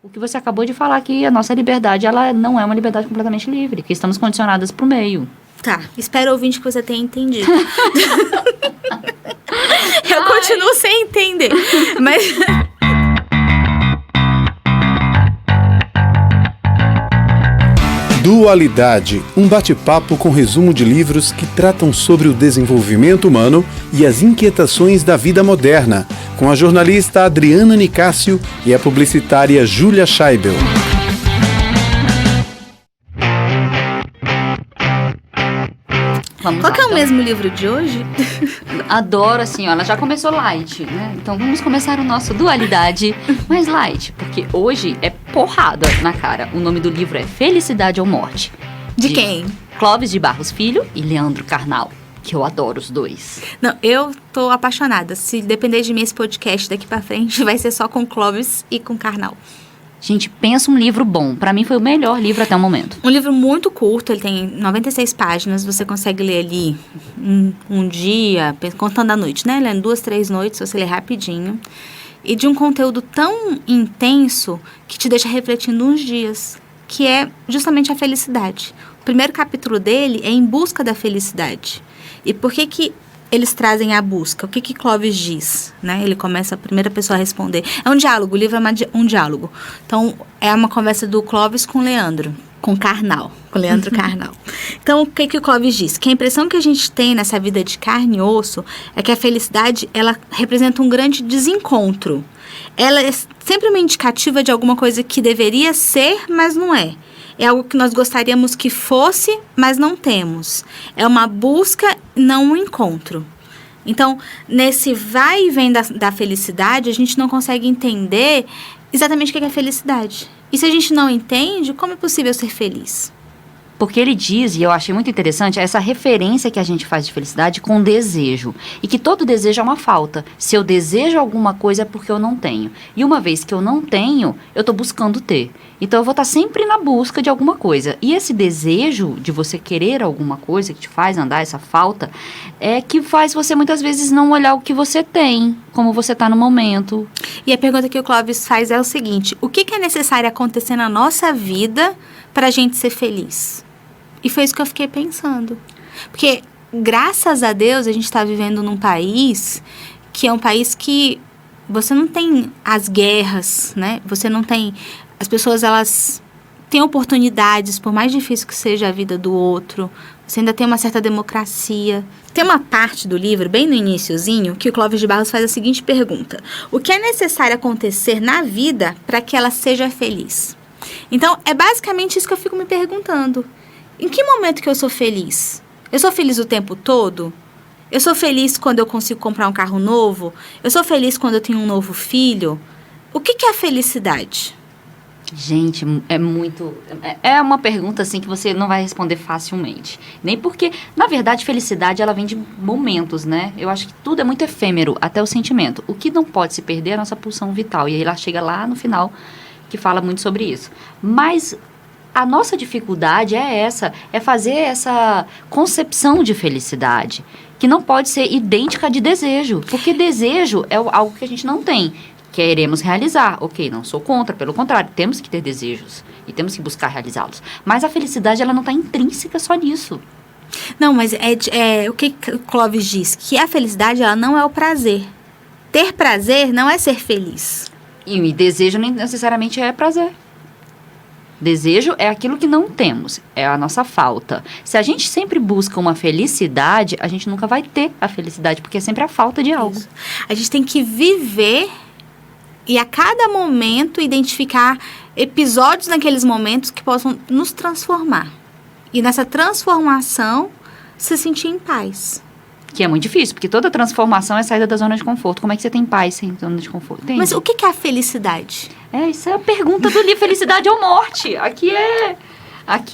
O que você acabou de falar, que a nossa liberdade, ela não é uma liberdade completamente livre, que estamos condicionadas pro meio. Tá, espero, ouvinte, que você tenha entendido. Eu continuo sem entender, mas... Dualidade, um bate-papo com resumo de livros que tratam sobre o desenvolvimento humano e as inquietações da vida moderna, com a jornalista Adriana Nicásio e a publicitária Júlia Scheibel. Qual que é o mesmo livro de hoje? Adoro, assim, ó, ela já começou light, né? Então vamos começar o nosso Dualidade mais light, porque hoje é porrada na cara. O nome do livro é Felicidade ou Morte. De quem? Clóvis de Barros Filho e Leandro Carnal, que eu adoro os dois. Não, eu tô apaixonada. Se depender de mim, esse podcast daqui pra frente vai ser só com Clóvis e com Carnal. Gente, pensa um livro bom. Pra mim foi o melhor livro até o momento. Um livro muito curto, ele tem 96 páginas. Você consegue ler ali um dia, contando a noite, né? Lendo 2, 3 noites, você lê rapidinho. E de um conteúdo tão intenso que te deixa refletindo uns dias, que é justamente a felicidade. O primeiro capítulo dele é Em Busca da Felicidade. E por que eles trazem a busca? O que Clóvis diz? Né? Ele começa a primeira pessoa a responder. É um diálogo, o livro é um diálogo. Então, é uma conversa do Clóvis com Leandro Carnal. Então, o que o Clóvis diz? Que a impressão que a gente tem nessa vida de carne e osso é que a felicidade, ela representa um grande desencontro. Ela é sempre uma indicativa de alguma coisa que deveria ser, mas não é. É algo que nós gostaríamos que fosse, mas não temos. É uma busca, não um encontro. Então, nesse vai e vem da felicidade, a gente não consegue entender exatamente o que é felicidade. E se a gente não entende, como é possível ser feliz? Porque ele diz, e eu achei muito interessante, essa referência que a gente faz de felicidade com desejo. E que todo desejo é uma falta. Se eu desejo alguma coisa é porque eu não tenho. E uma vez que eu não tenho, eu estou buscando ter. Então eu vou estar sempre na busca de alguma coisa. E esse desejo de você querer alguma coisa, que te faz andar, essa falta, é que faz você muitas vezes não olhar o que você tem, como você está no momento. E a pergunta que o Clóvis faz é o seguinte: o que é necessário acontecer na nossa vida para a gente ser feliz? E foi isso que eu fiquei pensando. Porque, graças a Deus, a gente está vivendo num país que é um país que você não tem as guerras, né? Você não tem... As pessoas, elas têm oportunidades, por mais difícil que seja a vida do outro. Você ainda tem uma certa democracia. Tem uma parte do livro, bem no iniciozinho, que o Clóvis de Barros faz a seguinte pergunta: o que é necessário acontecer na vida para que ela seja feliz? Então, é basicamente isso que eu fico me perguntando. Em que momento que eu sou feliz? Eu sou feliz o tempo todo? Eu sou feliz quando eu consigo comprar um carro novo? Eu sou feliz quando eu tenho um novo filho? O que é a felicidade? Gente, é uma pergunta assim que você não vai responder facilmente. Nem porque, na verdade, felicidade ela vem de momentos, né? Eu acho que tudo é muito efêmero, até o sentimento. O que não pode se perder é a nossa pulsão vital. E aí ela chega lá no final, que fala muito sobre isso. Mas a nossa dificuldade é fazer essa concepção de felicidade, que não pode ser idêntica de desejo, porque desejo é algo que a gente não tem. Queremos realizar, ok, não sou contra, pelo contrário, temos que ter desejos e temos que buscar realizá-los. Mas a felicidade, ela não está intrínseca só nisso. Não, mas o que o Clóvis diz? Que a felicidade, ela não é o prazer. Ter prazer não é ser feliz. E desejo nem necessariamente é prazer. Desejo é aquilo que não temos, é a nossa falta. Se a gente sempre busca uma felicidade, a gente nunca vai ter a felicidade, porque é sempre a falta de algo. Isso. A gente tem que viver e a cada momento identificar episódios naqueles momentos que possam nos transformar. E nessa transformação, se sentir em paz. Que é muito difícil, porque toda transformação é saída da zona de conforto. Como é que você tem paz sem zona de conforto? Entende? Mas o que é a felicidade? Isso é a pergunta do livro Felicidade ou Morte. Aqui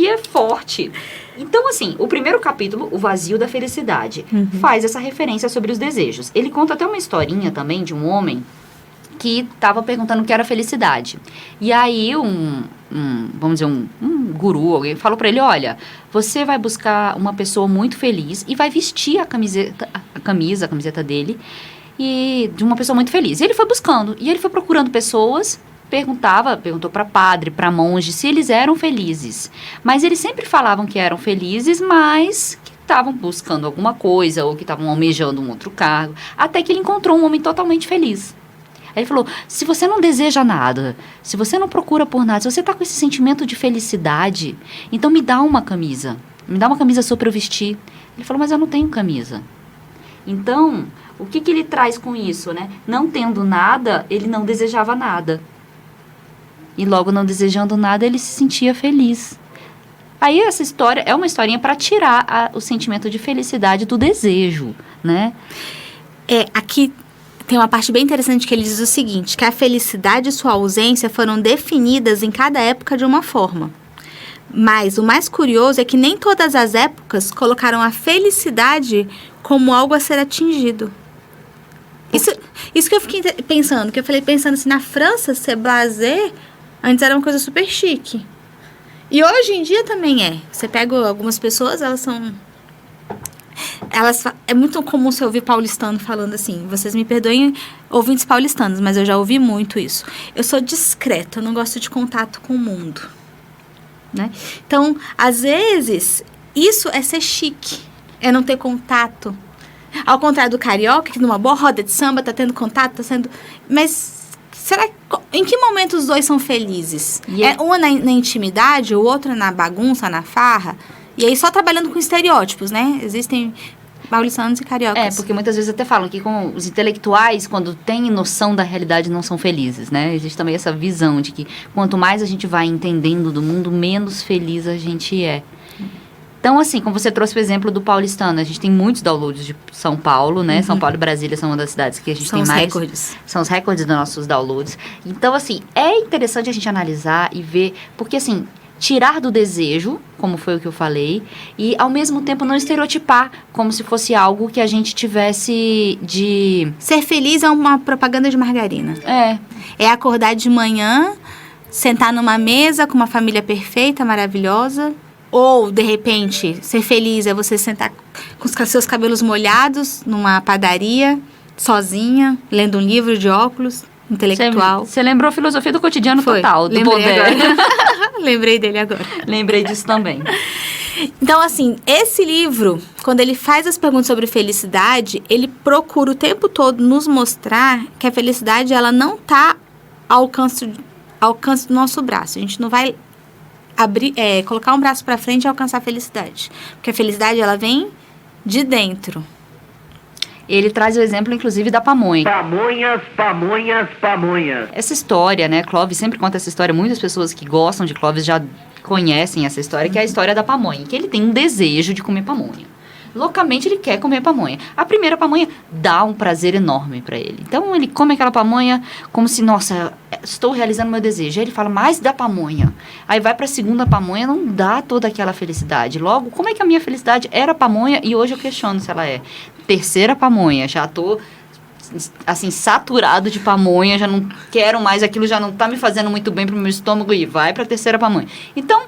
é forte. Então, assim, o primeiro capítulo, O Vazio da Felicidade, faz essa referência sobre os desejos. Ele conta até uma historinha também de um homem que estava perguntando o que era felicidade. E aí vamos dizer, um guru, alguém falou para ele: olha, você vai buscar uma pessoa muito feliz e vai vestir a camiseta dele, e de uma pessoa muito feliz. E ele foi buscando, e ele foi procurando pessoas perguntou para padre, para monge, se eles eram felizes. Mas eles sempre falavam que eram felizes, mas que estavam buscando alguma coisa ou que estavam almejando um outro cargo, até que ele encontrou um homem totalmente feliz. Aí ele falou, se você não deseja nada, se você não procura por nada, se você está com esse sentimento de felicidade, então me dá uma camisa sua para eu vestir. Ele falou, mas eu não tenho camisa. Então, o que ele traz com isso, né? Não tendo nada, ele não desejava nada. E logo não desejando nada, ele se sentia feliz. Aí essa história é uma historinha para tirar o sentimento de felicidade do desejo, né? Aqui tem uma parte bem interessante que ele diz o seguinte, que a felicidade e sua ausência foram definidas em cada época de uma forma. Mas o mais curioso é que nem todas as épocas colocaram a felicidade como algo a ser atingido. Isso que eu fiquei pensando, que eu falei pensando assim, na França, ser blasé, antes era uma coisa super chique. E hoje em dia também é. Você pega algumas pessoas, é muito comum você ouvir paulistano falando assim, vocês me perdoem ouvintes paulistanos, mas eu já ouvi muito isso. Eu sou discreta, eu não gosto de contato com o mundo. Né? Então, às vezes, isso é ser chique, é não ter contato. Ao contrário do carioca, que numa boa roda de samba tá tendo contato, tá sendo... Mas em que momento os dois são felizes? Um na intimidade, o outro na bagunça, na farra. E aí só trabalhando com estereótipos, né? Existem paulistanos e cariocas. Porque muitas vezes até falam que com os intelectuais, quando têm noção da realidade, não são felizes, né? Existe também essa visão de que quanto mais a gente vai entendendo do mundo, menos feliz a gente é. Então, assim, como você trouxe o exemplo do paulistano, a gente tem muitos downloads de São Paulo, né? Uhum. São Paulo e Brasília são uma das cidades que a gente tem mais... São os recordes. São os recordes dos nossos downloads. Então, assim, é interessante a gente analisar e ver, porque, assim, tirar do desejo, como foi o que eu falei, e, ao mesmo tempo, não estereotipar como se fosse algo que a gente tivesse de... Ser feliz é uma propaganda de margarina. É acordar de manhã, sentar numa mesa com uma família perfeita, maravilhosa... Ou, de repente, ser feliz é você sentar com os seus cabelos molhados numa padaria, sozinha, lendo um livro de óculos, intelectual. Você lembrou a filosofia do cotidiano total, do poder. Lembrei dele agora. Lembrei disso também. Então, assim, esse livro, quando ele faz as perguntas sobre felicidade, ele procura o tempo todo nos mostrar que a felicidade, ela não está ao alcance do nosso braço. A gente não vai... colocar um braço para frente e alcançar a felicidade. Porque a felicidade, ela vem de dentro. Ele traz o exemplo, inclusive, da pamonha. Pamonhas. Essa história, né? Clóvis sempre conta essa história. Muitas pessoas que gostam de Clóvis já conhecem essa história, que é a história da pamonha. Que ele tem um desejo de comer pamonha. Loucamente, ele quer comer pamonha. A primeira pamonha dá um prazer enorme para ele. Então, ele come aquela pamonha como se, nossa, estou realizando meu desejo. Aí ele fala, mais da pamonha. Aí vai para a segunda pamonha, não dá toda aquela felicidade. Logo, como é que a minha felicidade era pamonha e hoje eu questiono se ela é? Terceira pamonha, já tô assim, saturado de pamonha, já não quero mais, aquilo já não tá me fazendo muito bem pro meu estômago e vai para a terceira pamonha. Então,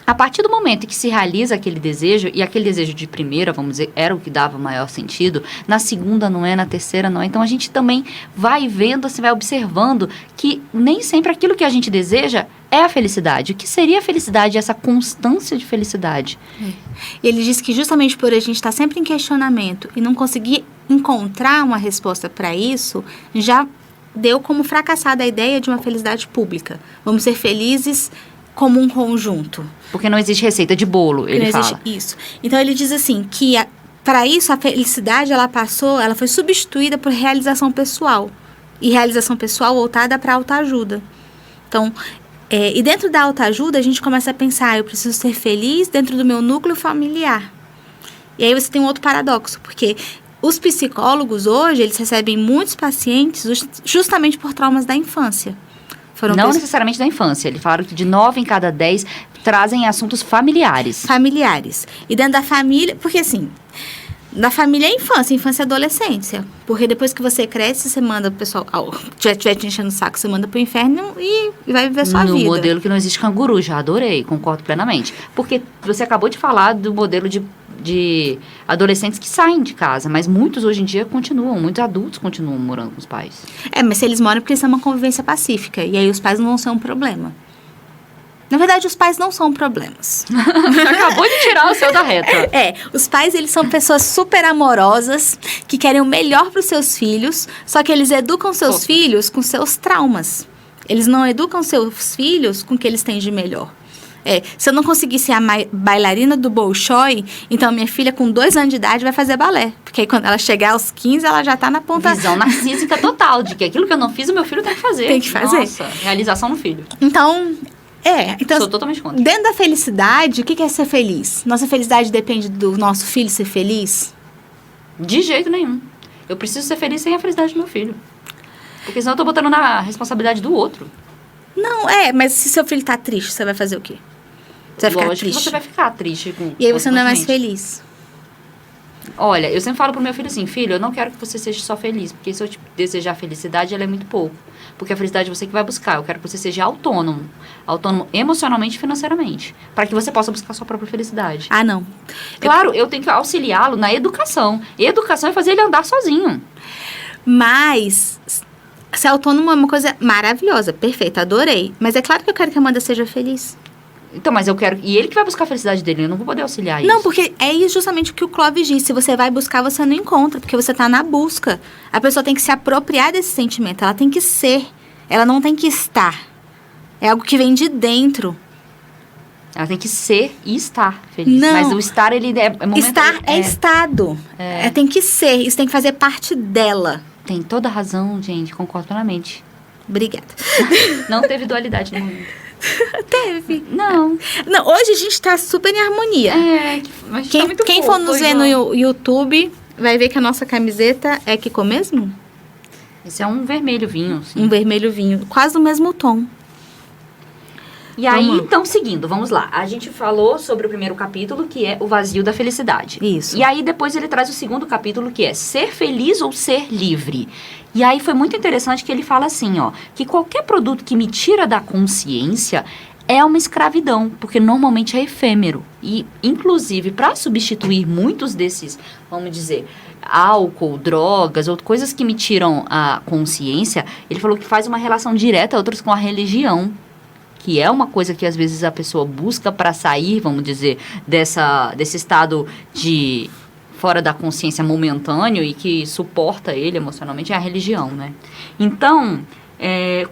a partir do momento que se realiza aquele desejo, e aquele desejo de primeira, vamos dizer, era o que dava maior sentido, na segunda não é, na terceira não é. Então, a gente também vai vendo, assim, vai observando que nem sempre aquilo que a gente deseja é a felicidade. O que seria a felicidade, essa constância de felicidade? E ele diz que justamente por a gente estar sempre em questionamento e não conseguir encontrar uma resposta para isso, já deu como fracassada a ideia de uma felicidade pública. Vamos ser felizes como um conjunto. Porque não existe receita de bolo, ele fala. Isso. Então, ele diz assim, que para isso a felicidade, ela foi substituída por realização pessoal. E realização pessoal voltada para a autoajuda. Então, e dentro da autoajuda, a gente começa a pensar, eu preciso ser feliz dentro do meu núcleo familiar. E aí você tem um outro paradoxo, porque os psicólogos hoje, eles recebem muitos pacientes justamente por traumas da infância. Não necessariamente da infância. Ele fala que de 9 em cada 10 trazem assuntos familiares. E dentro da família, porque assim, da família é infância e adolescência. Porque depois que você cresce, você manda o pessoal, estiver te enchendo o saco, você manda pro inferno e vai viver sua vida. No modelo que não existe canguru, já adorei, concordo plenamente. Porque você acabou de falar do modelo de de adolescentes que saem de casa, mas muitos hoje em dia muitos adultos continuam morando com os pais. Mas se eles moram é porque eles têm uma convivência pacífica, e aí os pais não vão ser um problema. Na verdade, os pais não são problemas. Acabou de tirar o seu da reta. Os pais, eles são pessoas super amorosas, que querem o melhor para os seus filhos, só que eles educam seus filhos com seus traumas. Eles não educam seus filhos com o que eles têm de melhor. Se eu não conseguir ser a bailarina do Bolshoi, então minha filha com 2 anos de idade vai fazer balé. Porque aí quando ela chegar aos 15, ela já tá na ponta... Visão narcísica total, de que aquilo que eu não fiz, o meu filho tem que fazer. Tem que fazer. Nossa, realização no filho. Então, sou totalmente contra. Dentro da felicidade, o que é ser feliz? Nossa felicidade depende do nosso filho ser feliz? De jeito nenhum. Eu preciso ser feliz sem a felicidade do meu filho. Porque senão eu tô botando na responsabilidade do outro. Não, mas se seu filho tá triste, você vai fazer o quê? Você vai ficar triste. Que você vai ficar triste. E aí você não é mais feliz. Olha, eu sempre falo pro meu filho assim, filho, eu não quero que você seja só feliz, porque se eu te desejar felicidade, ela é muito pouco. Porque a felicidade é você que vai buscar. Eu quero que você seja autônomo emocionalmente e financeiramente, para que você possa buscar a sua própria felicidade. Ah, não. Claro, eu tenho que auxiliá-lo na educação. E educação é fazer ele andar sozinho. Mas ser autônomo é uma coisa maravilhosa, perfeita, adorei. Mas é claro que eu quero que a Amanda seja feliz. Então, mas eu quero... E ele que vai buscar a felicidade dele, eu não vou poder auxiliar isso. Não, porque é justamente o que o Clóvis disse. Se você vai buscar, você não encontra, porque você tá na busca. A pessoa tem que se apropriar desse sentimento, ela tem que ser. Ela não tem que estar. É algo que vem de dentro. Ela tem que ser e estar feliz. Não. Mas o estar, ele é momento... Estar é estado. Tem que ser, isso tem que fazer parte dela. Tem toda a razão, gente, concordo plenamente. Obrigada. Não teve dualidade no momento. Teve. Não, hoje a gente tá super em harmonia. mas Quem for nos ver no YouTube vai ver que a nossa camiseta é que cor mesmo? Esse é um vermelho vinho. Assim. Um vermelho vinho, quase do mesmo tom. E aí, então, seguindo, vamos lá. A gente falou sobre o primeiro capítulo, que é o vazio da felicidade. Isso. E aí, depois ele traz o segundo capítulo, que é ser feliz ou ser livre. E aí, foi muito interessante que ele fala assim, que qualquer produto que me tira da consciência é uma escravidão, porque normalmente é efêmero. E, inclusive, para substituir muitos desses, vamos dizer, álcool, drogas, ou coisas que me tiram a consciência, ele falou que faz uma relação direta, outros com a religião. Que é uma coisa que às vezes a pessoa busca para sair, vamos dizer, desse estado de fora da consciência momentâneo e que suporta ele emocionalmente, é a religião, né? Então,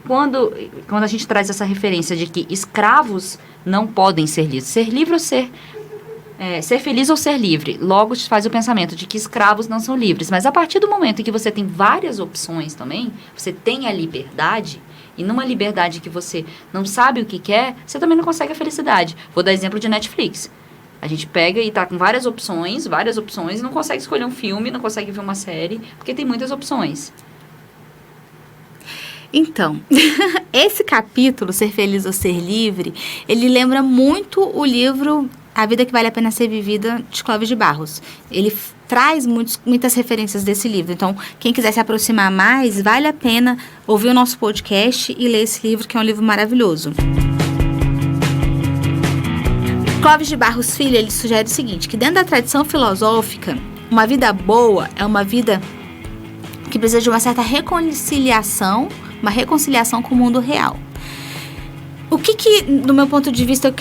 quando a gente traz essa referência de que escravos não podem ser livres, ser livre ou ser feliz ou ser livre, logo te faz o pensamento de que escravos não são livres. Mas a partir do momento em que você tem várias opções também, você tem a liberdade. E numa liberdade que você não sabe o que quer, você também não consegue a felicidade. Vou dar exemplo de Netflix. A gente pega e tá com várias opções, e não consegue escolher um filme, não consegue ver uma série, porque tem muitas opções. Então, esse capítulo, Ser Feliz ou Ser Livre, ele lembra muito o livro A Vida que Vale a Pena Ser Vivida, de Clóvis de Barros. Ele traz muitas referências desse livro. Então, quem quiser se aproximar mais, vale a pena ouvir o nosso podcast e ler esse livro, que é um livro maravilhoso. Clóvis de Barros Filho, ele sugere o seguinte, que dentro da tradição filosófica, uma vida boa é uma vida que precisa de uma certa reconciliação com o mundo real. O que do meu ponto de vista,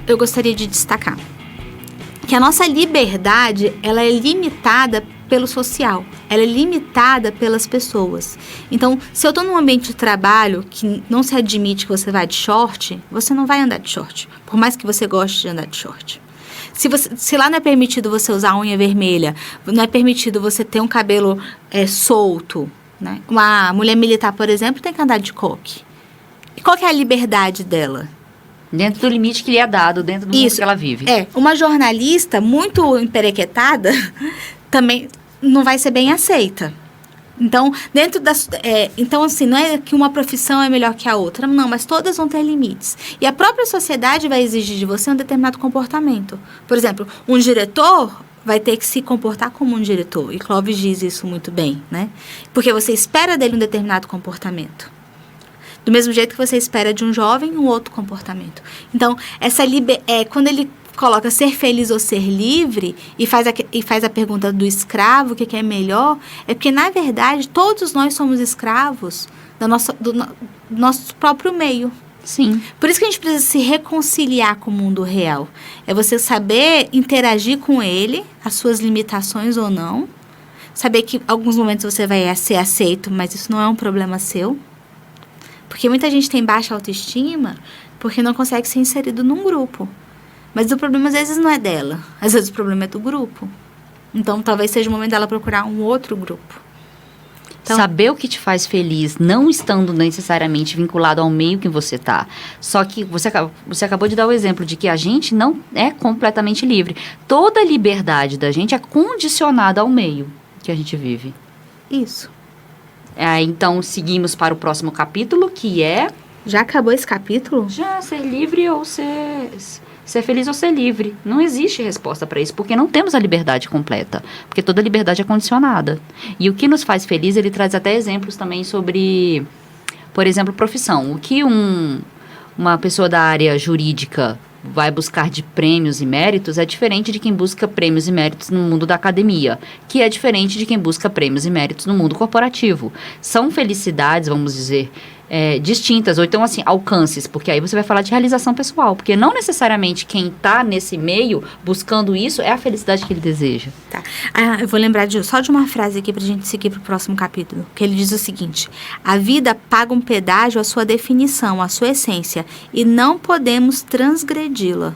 eu gostaria de destacar? Que a nossa liberdade, ela é limitada pelo social, ela é limitada pelas pessoas. Então, se eu estou num ambiente de trabalho que não se admite que você vá de short, você não vai andar de short, por mais que você goste de andar de short. Se lá não é permitido você usar unha vermelha, não é permitido você ter um cabelo solto, né? Uma mulher militar, por exemplo, tem que andar de coque. E qual que é a liberdade dela? Dentro do limite que lhe é dado, dentro do mundo que ela vive. Uma jornalista muito emperequetada também não vai ser bem aceita. Então, então, assim, não é que uma profissão é melhor que a outra, não, mas todas vão ter limites. E a própria sociedade vai exigir de você um determinado comportamento. Por exemplo, um diretor vai ter que se comportar como um diretor. E Clóvis diz isso muito bem, né? Porque você espera dele um determinado comportamento. Do mesmo jeito que você espera de um jovem um outro comportamento. Então, quando ele coloca ser feliz ou ser livre e faz a pergunta do escravo, o que é melhor, é porque, na verdade, todos nós somos escravos do nosso próprio meio. Sim. Por isso que a gente precisa se reconciliar com o mundo real. É você saber interagir com ele, as suas limitações ou não. Saber que em alguns momentos você vai ser aceito, mas isso não é um problema seu. Porque muita gente tem baixa autoestima porque não consegue ser inserido num grupo. Mas o problema às vezes não é dela. Às vezes o problema é do grupo. Então talvez seja o momento dela procurar um outro grupo. Então, saber o que te faz feliz, não estando necessariamente vinculado ao meio que você está. Só que você acabou de dar o exemplo de que a gente não é completamente livre. Toda a liberdade da gente é condicionada ao meio que a gente vive. Isso. Então, seguimos para o próximo capítulo, que é... Já acabou esse capítulo? Já, ser livre ou ser feliz ou ser livre. Não existe resposta para isso, porque não temos a liberdade completa. Porque toda liberdade é condicionada. E o que nos faz feliz, ele traz até exemplos também sobre, por exemplo, profissão. O que uma pessoa da área jurídica vai buscar de prêmios e méritos é diferente de quem busca prêmios e méritos no mundo da academia, que é diferente de quem busca prêmios e méritos no mundo corporativo. São felicidades, vamos dizer, distintas, ou então assim, alcances, porque aí você vai falar de realização pessoal, porque não necessariamente quem está nesse meio buscando isso é a felicidade que ele deseja. Tá. Eu vou lembrar só de uma frase aqui pra gente seguir pro próximo capítulo, que ele diz o seguinte: a vida paga um pedágio à sua definição, à sua essência, e não podemos transgredi-la.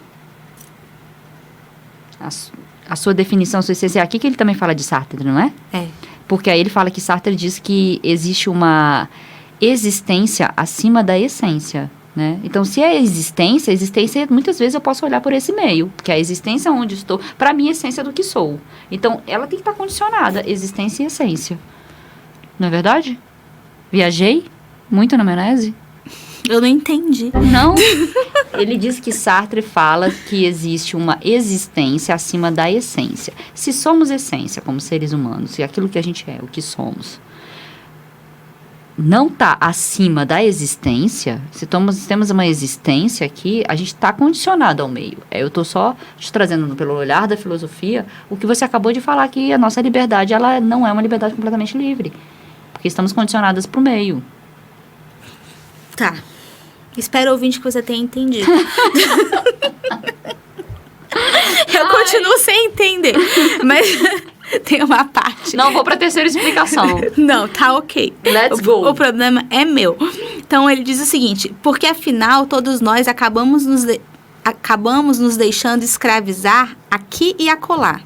A sua definição, a sua essência, aqui que ele também fala de Sartre, não é? É. Porque aí ele fala que Sartre diz que existe uma existência acima da essência, né? Então, se é existência, muitas vezes eu posso olhar por esse meio, porque a existência onde estou, para mim, é a essência do que sou. Então, ela tem que estar condicionada, existência e essência. Não é verdade? Viajei muito na maionese? Eu não entendi. Não. Ele diz que Sartre fala que existe uma existência acima da essência. Se somos essência como seres humanos, se aquilo que a gente é, o que somos, não está acima da existência, se temos uma existência aqui, a gente está condicionado ao meio. Eu estou só te trazendo pelo olhar da filosofia o que você acabou de falar, que a nossa liberdade ela não é uma liberdade completamente livre, porque estamos condicionadas para o meio. Tá. Espero, ouvinte, que você tenha entendido. Eu continuo sem entender, mas tem uma parte. Não vou para a terceira explicação. Não, tá ok. Let's go. O problema é meu. Então, ele diz o seguinte: porque afinal, todos nós acabamos nos deixando escravizar aqui e acolá.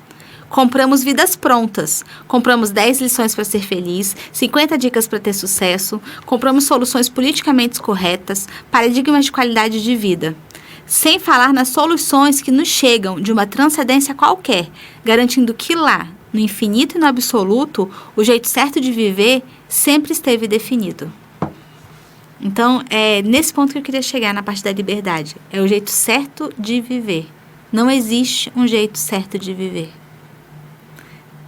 Compramos vidas prontas. Compramos 10 lições para ser feliz, 50 dicas para ter sucesso. Compramos soluções politicamente corretas, paradigmas de qualidade de vida. Sem falar nas soluções que nos chegam de uma transcendência qualquer, garantindo que lá, no infinito e no absoluto, o jeito certo de viver sempre esteve definido. Então, é nesse ponto que eu queria chegar na parte da liberdade. É o jeito certo de viver. Não existe um jeito certo de viver.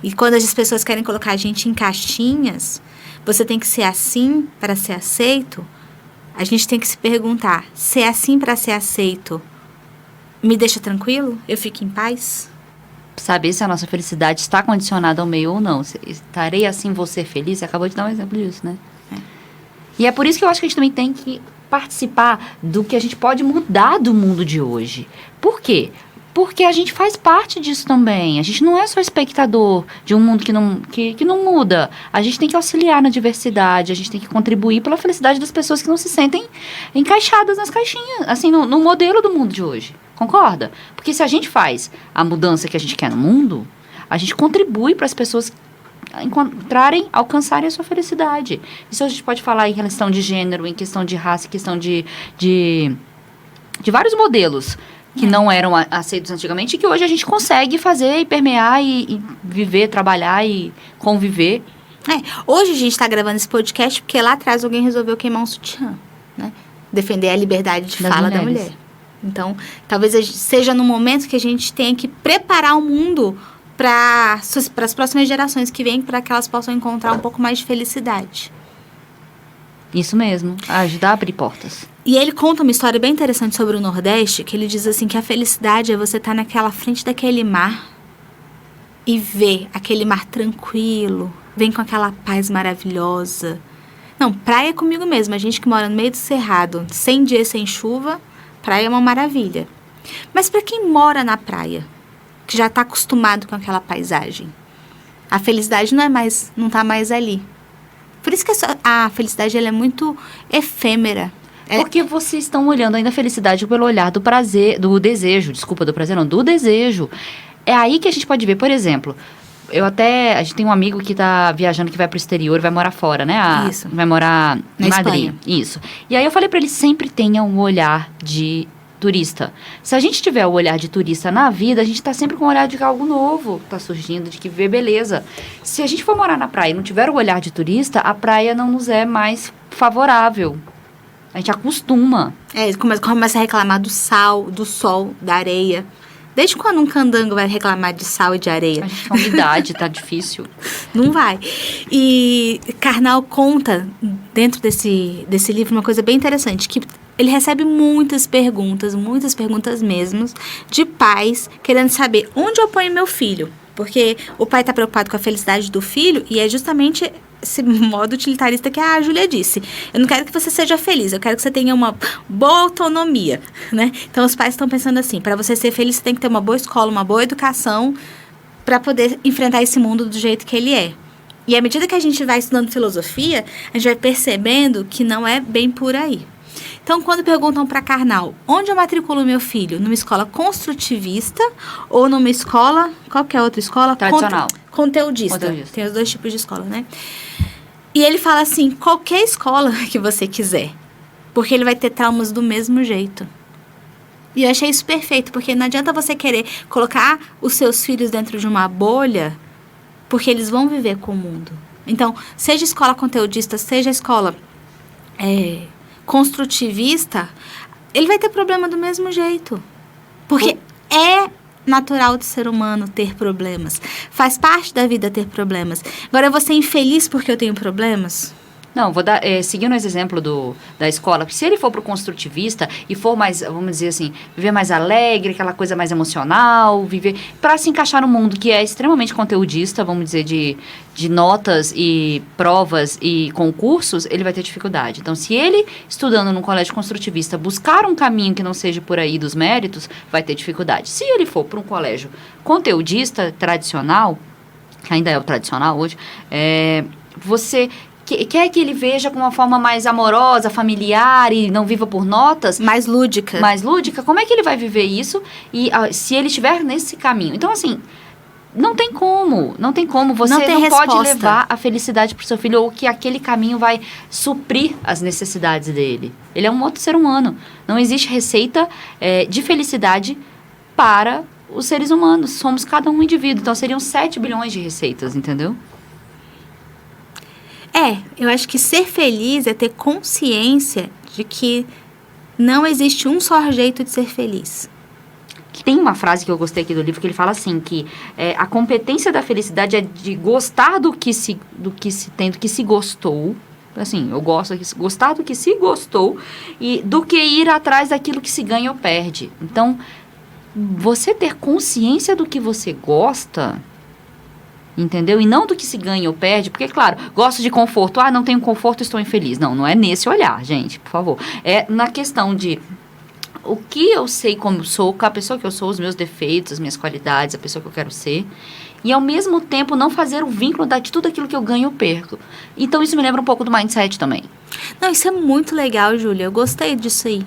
E quando as pessoas querem colocar a gente em caixinhas, você tem que ser assim para ser aceito, a gente tem que se perguntar: ser assim para ser aceito me deixa tranquilo? Eu fico em paz? Saber se a nossa felicidade está condicionada ao meio ou não. Estarei assim, vou ser feliz? Você acabou de dar um exemplo disso, né? É. E é por isso que eu acho que a gente também tem que participar do que a gente pode mudar do mundo de hoje. Por quê? Porque a gente faz parte disso também. A gente não é só espectador de um mundo que não muda. A gente tem que auxiliar na diversidade, a gente tem que contribuir pela felicidade das pessoas que não se sentem encaixadas nas caixinhas, assim, no modelo do mundo de hoje. Concorda? Porque se a gente faz a mudança que a gente quer no mundo, a gente contribui para as pessoas alcançarem a sua felicidade. Isso a gente pode falar em questão de gênero, em questão de raça, em questão de vários modelos que não eram aceitos antigamente e que hoje a gente consegue fazer e permear e viver, trabalhar e conviver. Hoje a gente está gravando esse podcast porque lá atrás alguém resolveu queimar um sutiã, né? Defender a liberdade de fala da mulher. Então, talvez seja no momento que a gente tenha que preparar o mundo para as próximas gerações que vêm, para que elas possam encontrar um pouco mais de felicidade. Isso mesmo, ajudar a abrir portas. E ele conta uma história bem interessante sobre o Nordeste, que ele diz assim que a felicidade é você estar naquela frente daquele mar e ver aquele mar tranquilo, vem com aquela paz maravilhosa. Não, praia é comigo mesmo. A gente que mora no meio do cerrado, 100 dias sem chuva, praia é uma maravilha. Mas para quem mora na praia, que já está acostumado com aquela paisagem, a felicidade não tá mais ali. Por isso que a felicidade ela é muito efêmera. Porque vocês estão olhando ainda a felicidade pelo olhar do prazer, do desejo. Desculpa, do prazer não, do desejo. É aí que a gente pode ver, por exemplo, a gente tem um amigo que tá viajando, que vai pro exterior, vai morar fora, né? Isso. Vai morar Na em Madrid. Espanha. Isso. E aí eu falei pra ele, sempre tenha um olhar de turista. Se a gente tiver o olhar de turista na vida, a gente tá sempre com o olhar de algo novo tá surgindo, de que vê beleza. Se a gente for morar na praia e não tiver o olhar de turista, a praia não nos é mais favorável. A gente acostuma. Começa a reclamar do sal, do sol, da areia. Desde quando um candango vai reclamar de sal e de areia? A gente, a umidade tá difícil. Não vai. E Karnal conta, dentro desse livro, uma coisa bem interessante, que ele recebe muitas perguntas mesmo, de pais querendo saber onde eu ponho meu filho. Porque o pai está preocupado com a felicidade do filho e é justamente esse modo utilitarista que a Júlia disse. Eu não quero que você seja feliz, eu quero que você tenha uma boa autonomia, né? Então, os pais estão pensando assim, para você ser feliz, você tem que ter uma boa escola, uma boa educação para poder enfrentar esse mundo do jeito que ele é. E à medida que a gente vai estudando filosofia, a gente vai percebendo que não é bem por aí. Então, quando perguntam para Karnal, onde eu matriculo meu filho? Numa escola construtivista ou numa escola, qual que é a outra escola? Tradicional. Conteudista. Tem os dois tipos de escola, né? E ele fala assim, qualquer escola que você quiser, porque ele vai ter traumas do mesmo jeito. E eu achei isso perfeito, porque não adianta você querer colocar os seus filhos dentro de uma bolha, porque eles vão viver com o mundo. Então, seja escola conteudista, seja escola construtivista, ele vai ter problema do mesmo jeito. Porque é natural do ser humano ter problemas. Faz parte da vida ter problemas. Agora, eu vou ser infeliz porque eu tenho problemas? Não, vou dar, seguindo esse exemplo da escola, se ele for pro construtivista e for mais, vamos dizer assim, viver mais alegre, aquela coisa mais emocional, viver para se encaixar no mundo que é extremamente conteudista, vamos dizer, de notas e provas e concursos, ele vai ter dificuldade. Então, se ele, estudando num colégio construtivista, buscar um caminho que não seja por aí dos méritos, vai ter dificuldade. Se ele for para um colégio conteudista tradicional, que ainda é o tradicional hoje, você quer que ele veja com uma forma mais amorosa, familiar e não viva por notas? Mais lúdica. Mais lúdica? Como é que ele vai viver isso se ele estiver nesse caminho? Então, assim, não tem como. Você não pode levar a felicidade para o seu filho ou que aquele caminho vai suprir as necessidades dele. Ele é um outro ser humano. Não existe receita de felicidade para os seres humanos. Somos cada um indivíduo. Então, seriam 7 bilhões de receitas, entendeu? Eu acho que ser feliz é ter consciência de que não existe um só jeito de ser feliz. Tem uma frase que eu gostei aqui do livro, que ele fala assim, que a competência da felicidade é de gostar do que se tem, do que se gostou. Assim, eu gosto de gostar do que se gostou e do que ir atrás daquilo que se ganha ou perde. Então, você ter consciência do que você gosta, entendeu? E não do que se ganha ou perde, porque, claro, gosto de conforto. Não tenho conforto, estou infeliz. Não é nesse olhar, gente, por favor. É na questão de o que eu sei como sou, a pessoa que eu sou, os meus defeitos, as minhas qualidades, a pessoa que eu quero ser. E, ao mesmo tempo, não fazer o vínculo de tudo aquilo que eu ganho ou perco. Então, isso me lembra um pouco do mindset também. Não, isso é muito legal, Júlia. Eu gostei disso aí.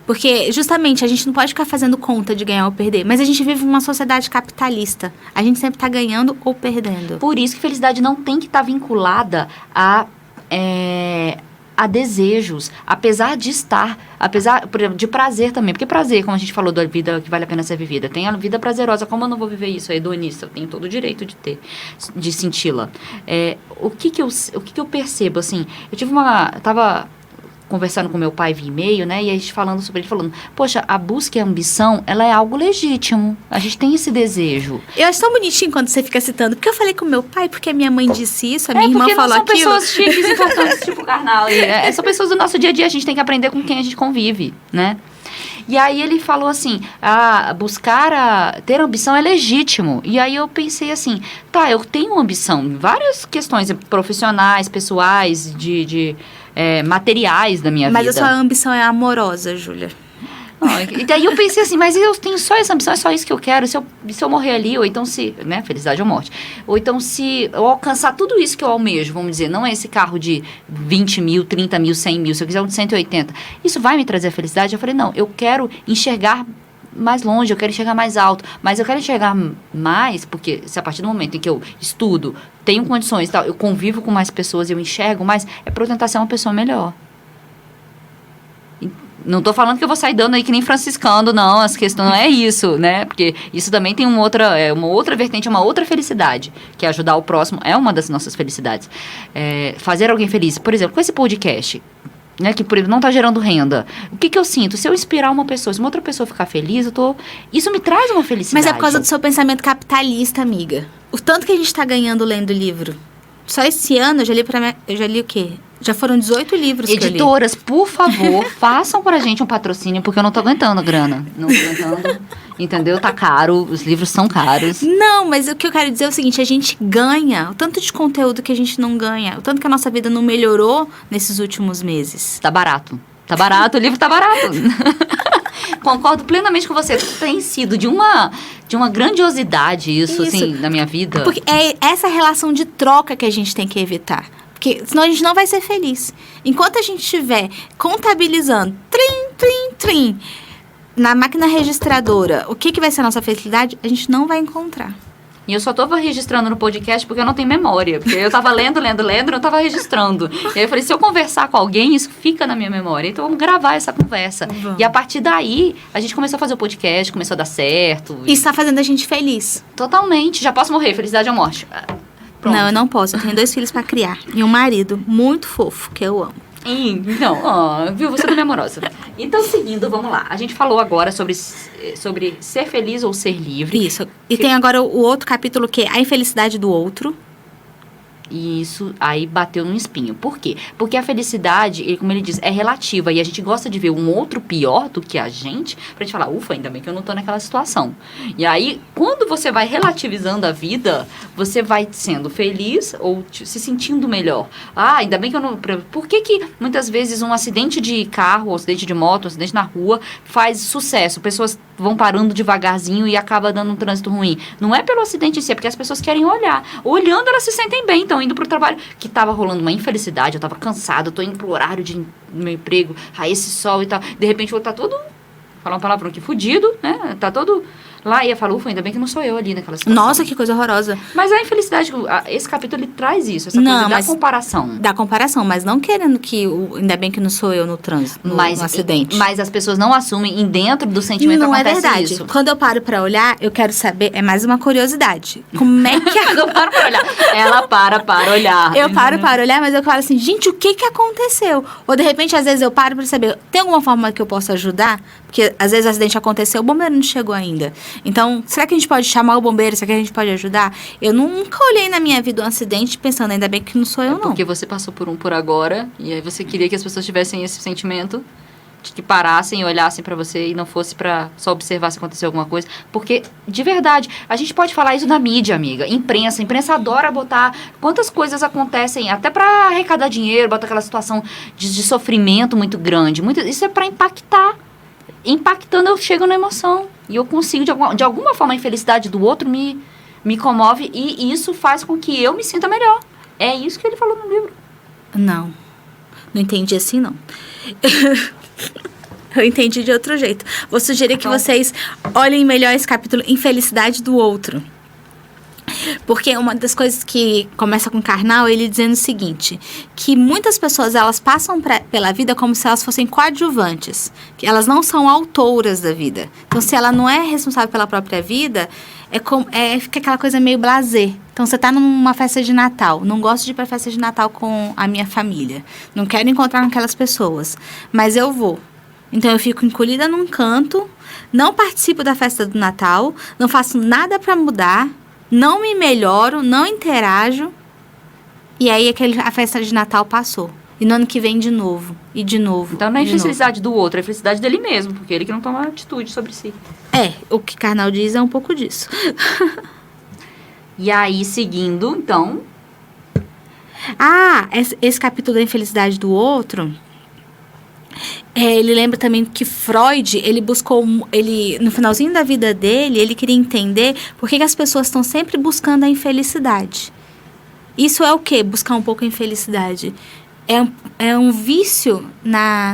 Porque, justamente, a gente não pode ficar fazendo conta de ganhar ou perder. Mas a gente vive numa sociedade capitalista. A gente sempre está ganhando ou perdendo. Por isso que felicidade não tem que estar vinculada a desejos. Apesar de estar, por exemplo, de prazer também. Porque prazer, como a gente falou, da vida que vale a pena ser vivida. Tem a vida prazerosa. Como eu não vou viver isso? É hedonista. Eu tenho todo o direito de senti-la. O que eu percebo, assim? Tava conversando com meu pai via e-mail, né? E a gente falando sobre ele, falando, poxa, a busca e a ambição, ela é algo legítimo. A gente tem esse desejo. Eu acho tão bonitinho quando você fica citando, porque eu falei com meu pai, porque a minha mãe disse isso, a minha irmã falou aquilo. Porque não são pessoas chiques e importantes, tipo carnal. São pessoas do nosso dia a dia, a gente tem que aprender com quem a gente convive, né? E aí ele falou assim, ter ambição é legítimo. E aí eu pensei assim, tá, eu tenho ambição em várias questões profissionais, pessoais, materiais da minha vida. Mas a sua ambição é amorosa, Júlia. E daí eu pensei assim, mas eu tenho só essa ambição, é só isso que eu quero. Se eu morrer ali, ou então felicidade ou morte. Ou então se eu alcançar tudo isso que eu almejo, vamos dizer, não é esse carro de 20 mil, 30 mil, 100 mil, se eu quiser um de 180. Isso vai me trazer felicidade? Eu falei, não, eu quero enxergar mais longe, eu quero enxergar mais alto, mas eu quero enxergar mais, porque se a partir do momento em que eu estudo, tenho condições, tal, eu convivo com mais pessoas, eu enxergo mais, é para eu tentar ser uma pessoa melhor. Não tô falando que eu vou sair dando aí que nem franciscano, não, as questões não é isso, né? Porque isso também tem uma outra vertente, uma outra felicidade, que é ajudar o próximo, é uma das nossas felicidades. Fazer alguém feliz, por exemplo, com esse podcast, né, que por exemplo não está gerando renda. O que eu sinto? Se eu inspirar uma pessoa, se uma outra pessoa ficar feliz, isso me traz uma felicidade. Mas é por causa do seu pensamento capitalista, amiga. O tanto que a gente está ganhando lendo livro. Só esse ano eu já li o quê? Já foram 18 livros que eu li. Editoras, por favor, façam pra gente um patrocínio, porque eu não tô aguentando a grana. Não tô aguentando, entendeu? Tá caro, os livros são caros. Não, mas o que eu quero dizer é o seguinte, a gente ganha o tanto de conteúdo que a gente não ganha, o tanto que a nossa vida não melhorou nesses últimos meses. Tá barato, o livro tá barato. Concordo plenamente com você. Tem sido de uma grandiosidade isso, assim, na minha vida. Porque é essa relação de troca que a gente tem que evitar. Porque senão a gente não vai ser feliz. Enquanto a gente estiver contabilizando, trim, na máquina registradora, o que vai ser a nossa felicidade, a gente não vai encontrar. E eu só tô registrando no podcast porque eu não tenho memória. Porque eu tava lendo, não tava registrando. E aí eu falei, se eu conversar com alguém, isso fica na minha memória. Então vamos gravar essa conversa. Vamos. E a partir daí, a gente começou a fazer o podcast, começou a dar certo. E está fazendo a gente feliz. Totalmente. Já posso morrer, felicidade ou morte. Pronto. Não, eu não posso. Eu tenho 2 filhos pra criar. E um marido muito fofo, que eu amo. Então, viu? Você não é amorosa. Então, seguindo, vamos lá. A gente falou agora sobre ser feliz ou ser livre. Isso. E tem agora o outro capítulo que é a infelicidade do outro. E isso aí bateu num espinho. Por quê? Porque a felicidade, como ele diz, é relativa. E a gente gosta de ver um outro pior do que a gente, pra gente falar, ufa, ainda bem que eu não tô naquela situação. E aí, quando você vai relativizando a vida, você vai sendo feliz ou se sentindo melhor. Ainda bem que eu não... Por que muitas vezes um acidente de carro, um acidente de moto, um acidente na rua faz sucesso? Pessoas vão parando devagarzinho e acaba dando um trânsito ruim. Não é pelo acidente em si, é porque as pessoas querem olhar. Olhando, elas se sentem bem, então indo pro trabalho, que tava rolando uma infelicidade, eu tava cansada, eu tô indo pro horário do meu emprego, esse sol e tal, de repente eu vou estar todo, falar uma palavra aqui, fudido, né, tá todo lá, e eu falo, ufa, ainda bem que não sou eu ali naquela situação. Nossa, que coisa horrorosa. Mas a infelicidade, esse capítulo, ele traz isso, essa coisa da comparação. Da comparação, mas não querendo que, ainda bem que não sou eu no trânsito, no acidente. Mas as pessoas não assumem, e dentro do sentimento não acontece isso. Não é verdade. Quando eu paro pra olhar, eu quero saber, é mais uma curiosidade. Como é que... Quando eu paro pra olhar, ela para olhar. Eu paro para olhar, mas eu falo assim, gente, o que aconteceu? Ou de repente, às vezes eu paro pra saber, tem alguma forma que eu possa ajudar? Porque às vezes o acidente aconteceu, o bombeiro não chegou ainda. Então, será que a gente pode chamar o bombeiro? Será que a gente pode ajudar? Eu nunca olhei na minha vida um acidente pensando, ainda bem que não sou eu, não. Porque você passou por agora, e aí você queria que as pessoas tivessem esse sentimento, de que parassem e olhassem pra você e não fosse pra só observar se aconteceu alguma coisa. Porque, de verdade, a gente pode falar isso na mídia, amiga. A imprensa adora botar quantas coisas acontecem, até pra arrecadar dinheiro, bota aquela situação de sofrimento muito grande. Isso é pra impactar. Impactando, eu chego na emoção. E eu consigo, de alguma forma, a infelicidade do outro me comove. E isso faz com que eu me sinta melhor. É isso que ele falou no livro. Não entendi assim, não. Eu entendi de outro jeito. Vou sugerir que vocês olhem melhor esse capítulo, Infelicidade do Outro. Porque uma das coisas que começa com Karnal, ele dizendo o seguinte, que muitas pessoas, elas passam pela vida como se elas fossem coadjuvantes, que elas não são autoras da vida. Então, se ela não é responsável pela própria vida, fica aquela coisa meio blasé. Então, você está numa festa de Natal, não gosto de ir para festa de Natal com a minha família, não quero encontrar com aquelas pessoas, mas eu vou. Então, eu fico encolhida num canto, não participo da festa do Natal, não faço nada para mudar, não me melhoro, não interajo. E aí, a festa de Natal passou. E no ano que vem, de novo, e de novo. Então, não é felicidade do outro, é felicidade dele mesmo, porque ele que não toma atitude sobre si. O que Karnal diz é um pouco disso. E aí, seguindo, então... Esse capítulo da infelicidade do outro... ele lembra também que Freud, ele buscou, no finalzinho da vida dele, ele queria entender por que as pessoas estão sempre buscando a infelicidade. Isso é o quê? Buscar um pouco a infelicidade. É um vício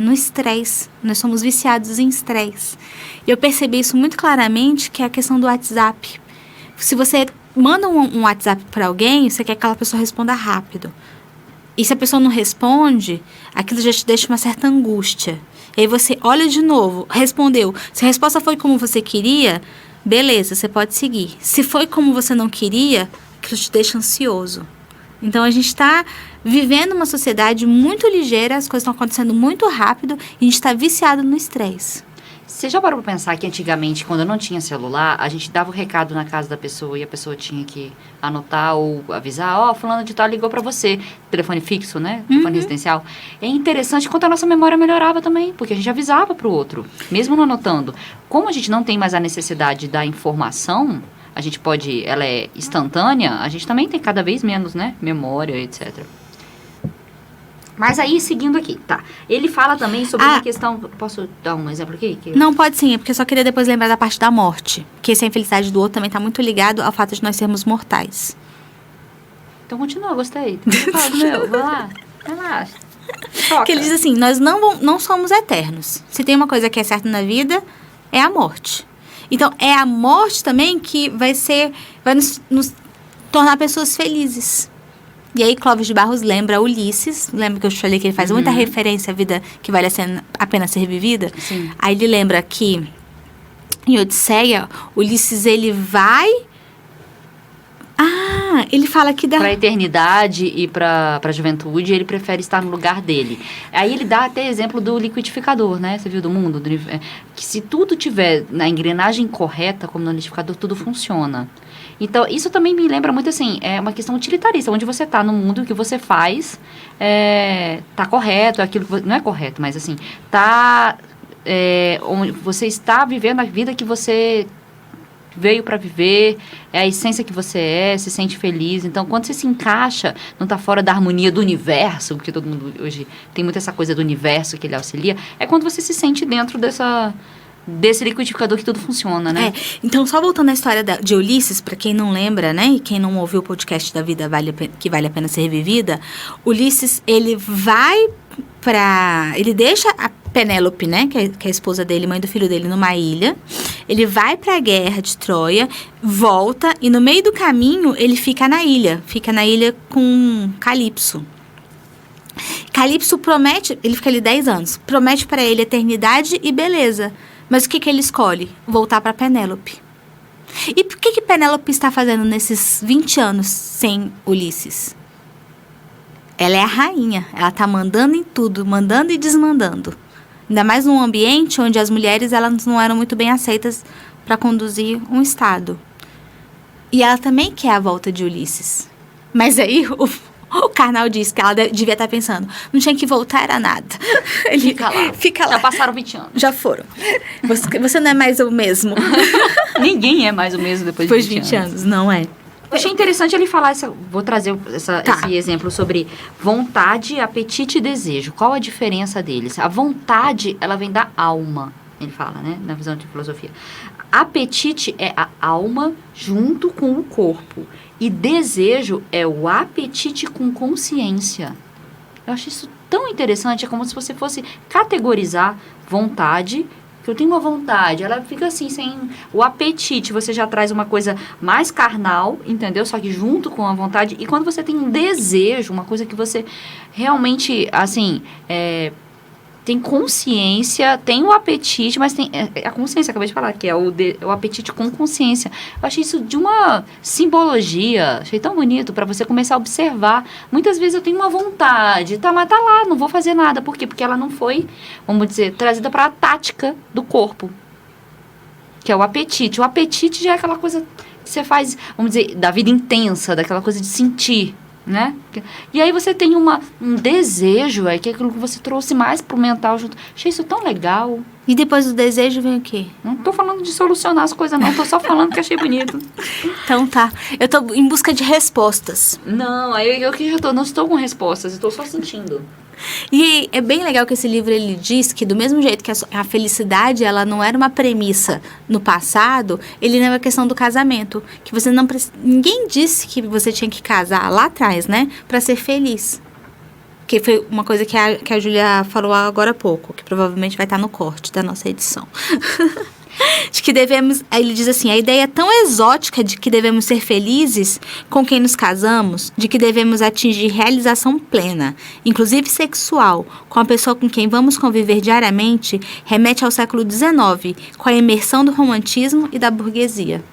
no estresse. Nós somos viciados em estresse. E eu percebi isso muito claramente, que é a questão do WhatsApp. Se você manda um WhatsApp para alguém, você quer que aquela pessoa responda rápido. E se a pessoa não responde, aquilo já te deixa uma certa angústia. E aí você olha de novo, respondeu. Se a resposta foi como você queria, beleza, você pode seguir. Se foi como você não queria, aquilo te deixa ansioso. Então, a gente está vivendo uma sociedade muito ligeira, as coisas estão acontecendo muito rápido e a gente está viciado no estresse. Você já parou pra pensar que antigamente, quando não tinha celular, a gente dava o recado na casa da pessoa e a pessoa tinha que anotar ou avisar, fulano de tal ligou pra você. Telefone fixo, né? Telefone residencial. É interessante quanto a nossa memória melhorava também, porque a gente avisava pro outro, mesmo não anotando. Como a gente não tem mais a necessidade da informação, a gente pode, ela é instantânea, a gente também tem cada vez menos, né? Memória, etc. Mas aí, seguindo aqui, tá. Ele fala também sobre uma questão... Posso dar um exemplo aqui? Não, pode sim, porque eu só queria depois lembrar da parte da morte. Que essa infelicidade do outro também está muito ligado ao fato de nós sermos mortais. Então continua, gostei. Vai lá, relaxa. Que ele diz assim, nós não somos eternos. Se tem uma coisa que é certa na vida, é a morte. Então, é a morte também que vai nos tornar pessoas felizes. E aí, Clóvis de Barros lembra Ulisses. Lembra que eu te falei que ele faz muita referência à vida que vale a pena ser vivida? Sim. Aí ele lembra que em Odisseia, Ulisses, ele vai... ele fala que... Para a eternidade e para a juventude, ele prefere estar no lugar dele. Aí ele dá até exemplo do liquidificador, né? Você viu do mundo? Que se tudo tiver na engrenagem correta, como no liquidificador, tudo funciona. Então, isso também me lembra muito, assim, é uma questão utilitarista, onde você está no mundo, o que você faz está correto, aquilo que não é correto, mas assim, onde você está vivendo a vida que você veio para viver, é a essência que você se sente feliz. Então, quando você se encaixa, não está fora da harmonia do universo, porque todo mundo hoje tem muito essa coisa do universo que ele auxilia, é quando você se sente dentro desse liquidificador que tudo funciona, né? Então, só voltando à história de Ulisses, para quem não lembra, né, e quem não ouviu o podcast da vida que vale a pena ser revivida, Ulisses, ele deixa a Penélope, né, que é a esposa dele, mãe do filho dele, numa ilha. Ele vai para a guerra de Troia, volta, e no meio do caminho, ele fica na ilha com Calipso. Calipso promete, ele fica ali 10 anos, promete para ele eternidade e beleza. Mas o que ele escolhe? Voltar para Penélope. E por que Penélope está fazendo nesses 20 anos sem Ulisses? Ela é a rainha. Ela está mandando em tudo, mandando e desmandando. Ainda mais num ambiente onde as mulheres elas não eram muito bem aceitas para conduzir um estado. E ela também quer a volta de Ulisses. Mas aí o Karnal diz que ela devia estar pensando, não tinha que voltar a nada. Ele fica lá. Já passaram 20 anos. Já foram. Você não é mais o mesmo. Ninguém é mais o mesmo depois de 20 anos. Não é. Eu achei interessante ele falar, vou trazer esse exemplo sobre vontade, apetite e desejo. Qual a diferença deles? A vontade, ela vem da alma, ele fala, né, na visão de filosofia. Apetite é a alma junto com o corpo. E desejo é o apetite com consciência. Eu acho isso tão interessante, é como se você fosse categorizar vontade, que eu tenho uma vontade, ela fica assim, sem o apetite, você já traz uma coisa mais carnal, entendeu? Só que junto com a vontade, e quando você tem um desejo, uma coisa que você realmente, assim, tem consciência, tem o apetite, mas tem a consciência, acabei de falar, que é o apetite com consciência. Eu achei isso de uma simbologia, achei tão bonito para você começar a observar. Muitas vezes eu tenho uma vontade, mas tá lá, não vou fazer nada. Por quê? Porque ela não foi, vamos dizer, trazida para a tática do corpo, que é o apetite. O apetite já é aquela coisa que você faz, vamos dizer, da vida intensa, daquela coisa de sentir, né? E aí você tem um desejo, que é aquilo que você trouxe mais pro mental junto. Achei isso tão legal. E depois do desejo vem o quê? Não tô falando de solucionar as coisas, não. Tô só falando que achei bonito. Então tá. Eu tô em busca de respostas. Não, eu que já não estou com respostas, estou só sentindo. E é bem legal que esse livro ele diz que do mesmo jeito que a felicidade ela não era uma premissa no passado, ele não é uma questão do casamento, que você não ninguém disse que você tinha que casar lá atrás, né, para ser feliz. Que foi uma coisa que a Júlia falou agora há pouco, que provavelmente vai estar no corte da nossa edição. De que devemos, ele diz assim, a ideia tão exótica de que devemos ser felizes com quem nos casamos, de que devemos atingir realização plena, inclusive sexual, com a pessoa com quem vamos conviver diariamente, remete ao século XIX, com a imersão do romantismo e da burguesia.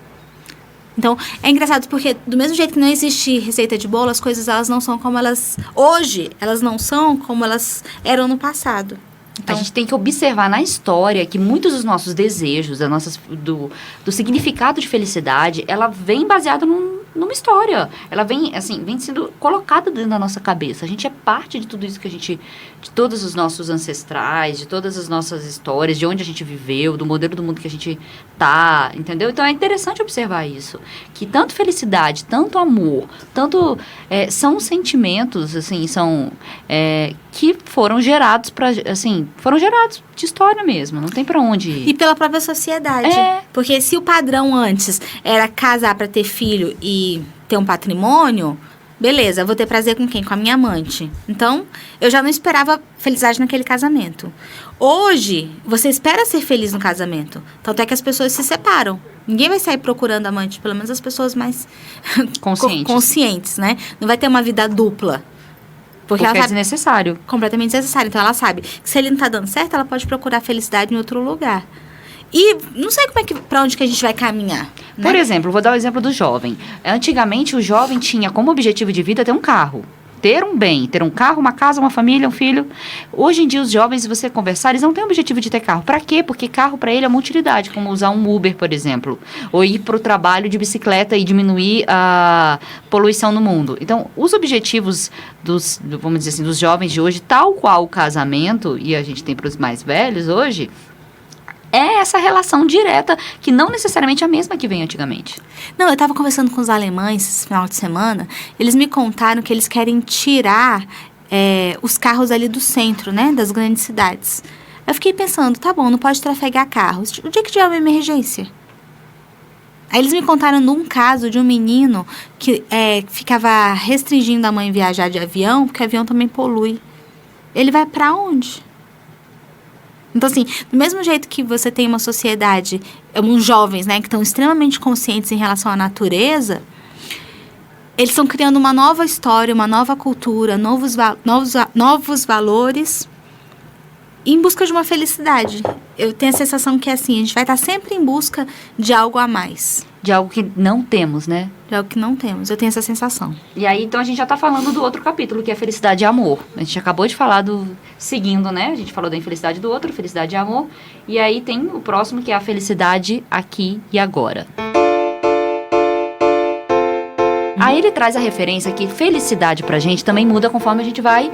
Então, é engraçado porque do mesmo jeito que não existe receita de bolo, as coisas elas não são como elas... Hoje, elas não são como elas eram no passado. Então, a gente tem que observar na história que muitos dos nossos desejos, do significado de felicidade, ela vem baseada numa história. Ela vem sendo colocada dentro da nossa cabeça. A gente é parte de tudo isso de todos os nossos ancestrais, de todas as nossas histórias, de onde a gente viveu, do modelo do mundo que a gente tá, entendeu? Então é interessante observar isso. Que tanto felicidade, tanto amor, são sentimentos, assim, que foram gerados foram gerados de história mesmo, não tem pra onde ir. E pela própria sociedade. Porque se o padrão antes era casar pra ter filho e ter um patrimônio, beleza, vou ter prazer com quem? Com a minha amante. Então, eu já não esperava felicidade naquele casamento. Hoje, você espera ser feliz no casamento. Tanto é que as pessoas se separam. Ninguém vai sair procurando amante, pelo menos as pessoas mais conscientes, né? Não vai ter uma vida dupla. Porque ela é desnecessário. Completamente desnecessário. Então, ela sabe que se ele não tá dando certo, ela pode procurar felicidade em outro lugar. E não sei pra onde que a gente vai caminhar. Né? Por exemplo, vou dar o exemplo do jovem. Antigamente, o jovem tinha como objetivo de vida ter um carro. Ter um bem, ter um carro, uma casa, uma família, um filho. Hoje em dia, os jovens, se você conversar, eles não têm o objetivo de ter carro. Pra quê? Porque carro, pra ele, é uma utilidade, como usar um Uber, por exemplo. Ou ir pro trabalho de bicicleta e diminuir a poluição no mundo. Então, os objetivos vamos dizer assim, dos jovens de hoje, tal qual o casamento, e a gente tem pros mais velhos hoje, é essa relação direta, que não necessariamente é a mesma que veio antigamente. Não, eu estava conversando com os alemães esse final de semana, eles me contaram que eles querem tirar os carros ali do centro, né, das grandes cidades. Eu fiquei pensando, tá bom, não pode trafegar carros. O dia que tiver uma emergência? Aí eles me contaram num caso de um menino que ficava restringindo a mãe viajar de avião, porque o avião também polui. Ele vai para onde? Então, assim, do mesmo jeito que você tem uma sociedade, uns jovens, né, que estão extremamente conscientes em relação à natureza, eles estão criando uma nova história, uma nova cultura, novos valores em busca de uma felicidade. Eu tenho a sensação que, assim, a gente vai estar sempre em busca de algo a mais. De algo que não temos, né? De algo que não temos. Eu tenho essa sensação. E aí, então, a gente já tá falando do outro capítulo, que é felicidade e amor. A gente acabou de falar seguindo, né? A gente falou da infelicidade do outro, felicidade e amor. E aí tem o próximo, que é a felicidade aqui e agora. Aí ele traz a referência que felicidade pra gente também muda conforme a gente vai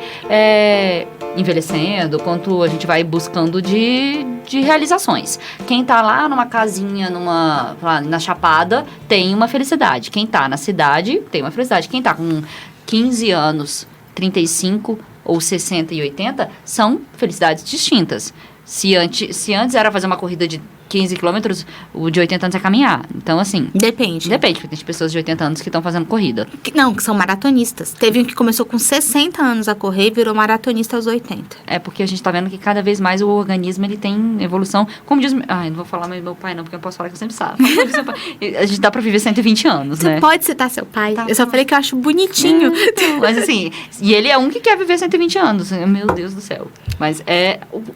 envelhecendo, quanto a gente vai buscando de realizações. Quem tá lá numa casinha, na Chapada, tem uma felicidade. Quem tá na cidade, tem uma felicidade. Quem tá com 15 anos, 35 ou 60 e 80, são felicidades distintas. Se antes era fazer uma corrida de 15 quilômetros, o de 80 anos é caminhar. Então, assim... Depende, porque tem pessoas de 80 anos que estão fazendo corrida. Que são maratonistas. Teve um que começou com 60 anos a correr e virou maratonista aos 80. É porque a gente tá vendo que cada vez mais o organismo, ele tem evolução. Como diz... Ai, não vou falar mais do meu pai, não, porque eu posso falar que eu sempre sabe. A gente dá pra viver 120 anos, Você né? pode citar seu pai. Tá, eu só falei que eu acho bonitinho. Mas assim, e ele é um que quer viver 120 anos. Meu Deus do céu. Mas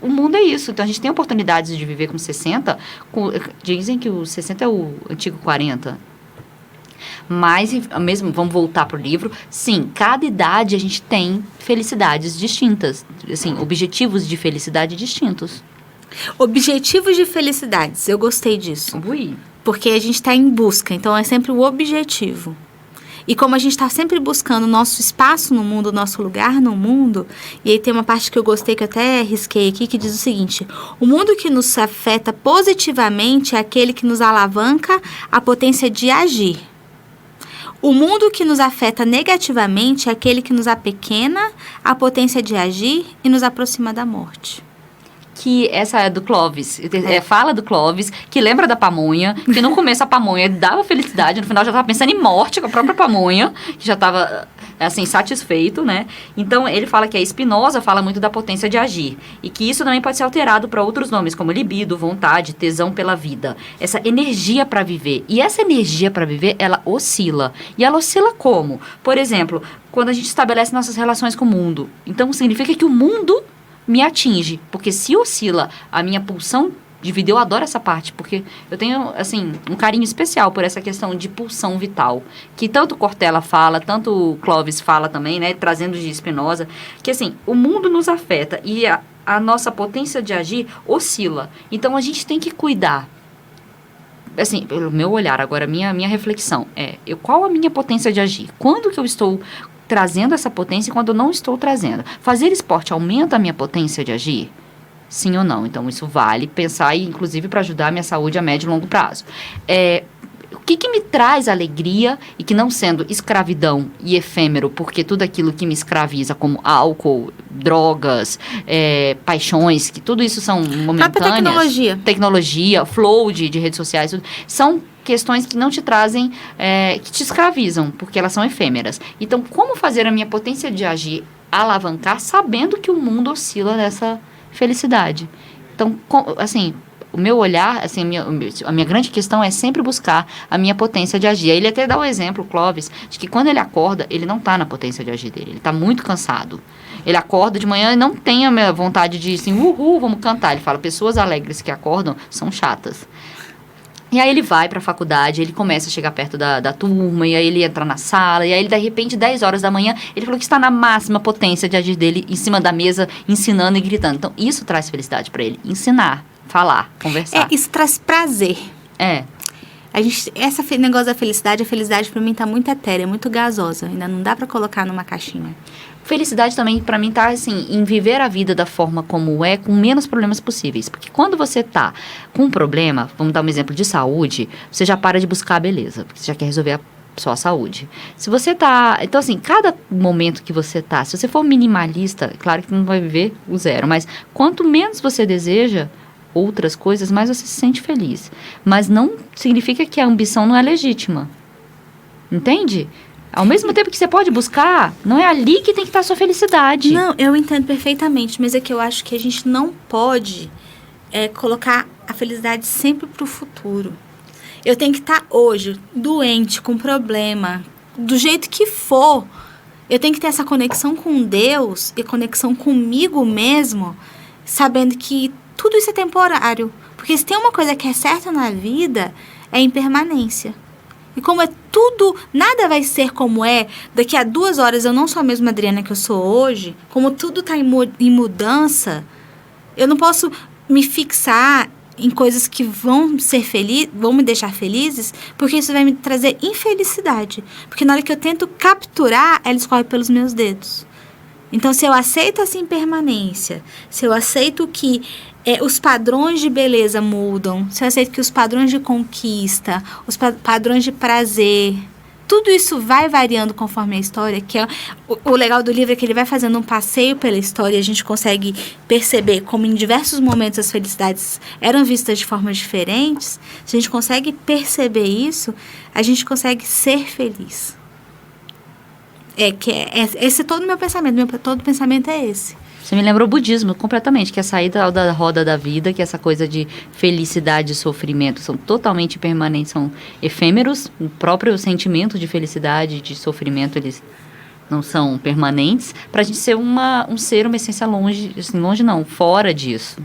o mundo é isso. Então a gente tem oportunidades de viver com 60. Dizem que o 60 é o antigo 40. Mas, mesmo, vamos voltar pro livro. Sim, cada idade a gente tem felicidades distintas. Assim, objetivos de felicidade distintos. Objetivos de felicidades. Eu gostei disso. Ui. Porque a gente está em busca. Então, é sempre o objetivo. E como a gente está sempre buscando o nosso espaço no mundo, o nosso lugar no mundo, e aí tem uma parte que eu gostei, que eu até risquei aqui, que diz o seguinte: o mundo que nos afeta positivamente é aquele que nos alavanca a potência de agir. O mundo que nos afeta negativamente é aquele que nos apequena a potência de agir e nos aproxima da morte. Que essa é do Clovis. Fala do Clovis, que lembra da pamonha, que no começo a pamonha dava felicidade, no final já estava pensando em morte com a própria pamonha, que já estava, assim, satisfeito, né? Então, ele fala que a Spinoza fala muito da potência de agir, e que isso também pode ser alterado para outros nomes, como libido, vontade, tesão pela vida. Essa energia para viver. E essa energia para viver, ela oscila. E ela oscila como? Por exemplo, quando a gente estabelece nossas relações com o mundo. Então, significa que o mundo me atinge, porque se oscila a minha pulsão de vida, eu adoro essa parte, porque eu tenho, assim, um carinho especial por essa questão de pulsão vital, que tanto Cortella fala, tanto Clovis fala também, né, trazendo de Spinoza, que, assim, o mundo nos afeta e a nossa potência de agir oscila. Então, a gente tem que cuidar. Assim, pelo meu olhar, agora, minha reflexão qual a minha potência de agir? Quando que eu estou trazendo essa potência e quando eu não estou trazendo? Fazer esporte aumenta a minha potência de agir? Sim ou não? Então, isso vale pensar, inclusive, para ajudar a minha saúde a médio e longo prazo. O que me traz alegria e que não sendo escravidão e efêmero, porque tudo aquilo que me escraviza, como álcool, drogas, paixões, que tudo isso são momentâneas. Tecnologia, flow de redes sociais, tudo, são questões que não te trazem, que te escravizam, porque elas são efêmeras. Então, como fazer a minha potência de agir alavancar, sabendo que o mundo oscila nessa felicidade? Então, assim, o meu olhar, assim, a minha grande questão é sempre buscar a minha potência de agir. Ele até dá o exemplo, Clovis, de que quando ele acorda, ele não está na potência de agir dele, ele está muito cansado. Ele acorda de manhã e não tem a minha vontade de, assim, uhul, vamos cantar. Ele fala, pessoas alegres que acordam são chatas. E aí ele vai para a faculdade, ele começa a chegar perto da turma, e aí ele entra na sala, e aí ele, de repente, 10 horas da manhã, ele falou que está na máxima potência de agir dele, em cima da mesa, ensinando e gritando. Então, isso traz felicidade para ele, ensinar, falar, conversar. Isso traz prazer. Esse negócio da felicidade, a felicidade para mim tá muito etérea, muito gasosa, ainda não dá para colocar numa caixinha. Felicidade também, para mim, tá, assim, em viver a vida da forma como é, com menos problemas possíveis. Porque quando você tá com um problema, vamos dar um exemplo de saúde, você já para de buscar a beleza, porque você já quer resolver a sua saúde. Se você tá... Então, assim, cada momento que você tá, se você for minimalista, claro que não vai viver o zero, mas quanto menos você deseja outras coisas, mais você se sente feliz. Mas não significa que a ambição não é legítima. Entende? Ao mesmo tempo que você pode buscar, não é ali que tem que estar a sua felicidade. Não, eu entendo perfeitamente, mas é que eu acho que a gente não pode colocar a felicidade sempre pro futuro. Eu tenho que estar hoje, doente, com problema, do jeito que for. Eu tenho que ter essa conexão com Deus e conexão comigo mesmo, sabendo que tudo isso é temporário. Porque se tem uma coisa que é certa na vida, é a impermanência. E como é tudo, nada vai ser como é, daqui a 2 horas eu não sou a mesma Adriana que eu sou hoje, como tudo está em mudança, eu não posso me fixar em coisas que vão me deixar felizes, porque isso vai me trazer infelicidade. Porque na hora que eu tento capturar, ela escorre pelos meus dedos. Então, se eu aceito essa impermanência, se eu aceito que os padrões de beleza mudam, se eu aceito que os padrões de conquista, os padrões de prazer Tudo isso vai variando conforme a história, que é o legal do livro é que ele vai fazendo um passeio pela história e a gente consegue perceber como em diversos momentos as felicidades eram vistas de formas diferentes. Se a gente consegue perceber isso, a gente consegue ser feliz. Esse é todo o meu pensamento, todo pensamento é esse. Você me lembrou o budismo completamente, que é sair da roda da vida, que essa coisa de felicidade e sofrimento são totalmente permanentes, são efêmeros. O próprio sentimento de felicidade e de sofrimento, eles não são permanentes, para a gente ser um ser, uma essência longe não, fora disso.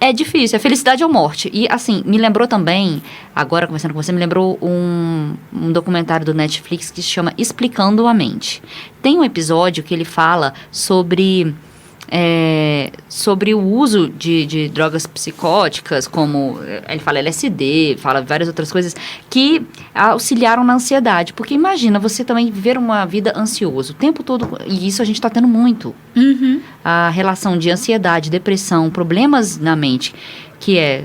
É difícil, é felicidade ou morte. E, assim, me lembrou também, agora conversando com você, me lembrou um documentário do Netflix que se chama Explicando a Mente. Tem um episódio que ele fala sobre o uso de drogas psicóticas, como ele fala LSD, fala várias outras coisas, que auxiliaram na ansiedade. Porque imagina você também viver uma vida ansiosa o tempo todo, e isso a gente está tendo muito. Uhum. A relação de ansiedade, depressão, problemas na mente, que é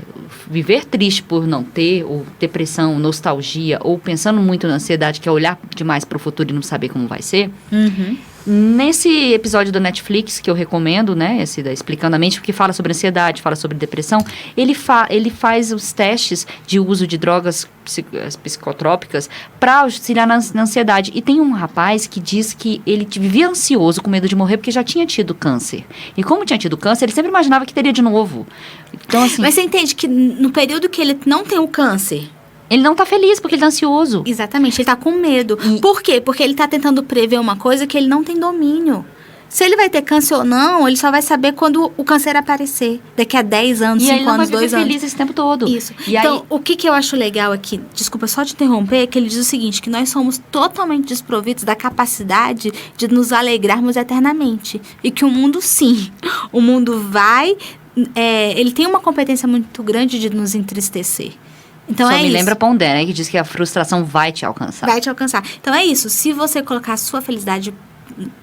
viver triste por não ter, ou depressão, nostalgia, ou pensando muito na ansiedade, que é olhar demais para o futuro e não saber como vai ser. Uhum. Nesse episódio do Netflix, que eu recomendo, né, esse da Explicando a Mente, que fala sobre ansiedade, fala sobre depressão, ele faz os testes de uso de drogas psicotrópicas para auxiliar na ansiedade. E tem um rapaz que diz que ele vivia ansioso, com medo de morrer, porque já tinha tido câncer. E como tinha tido câncer, ele sempre imaginava que teria de novo. Então, assim... Mas você entende que no período que ele não tem o câncer... Ele não tá feliz, porque ele tá ansioso. Exatamente, ele tá com medo. Por quê? Porque ele tá tentando prever uma coisa que ele não tem domínio. Se ele vai ter câncer ou não, ele só vai saber quando o câncer aparecer. Daqui a 10 anos, 5 anos, 2 anos. E ele não vai viver feliz esse tempo todo. Isso. E então, aí... o que eu acho legal aqui, desculpa só te interromper, é que ele diz o seguinte, que nós somos totalmente desprovidos da capacidade de nos alegrarmos eternamente. E que o mundo, sim, o mundo vai... ele tem uma competência muito grande de nos entristecer. Então Só me lembra Pondé, né? Que diz que a frustração vai te alcançar. Vai te alcançar. Então é isso. Se você colocar a sua felicidade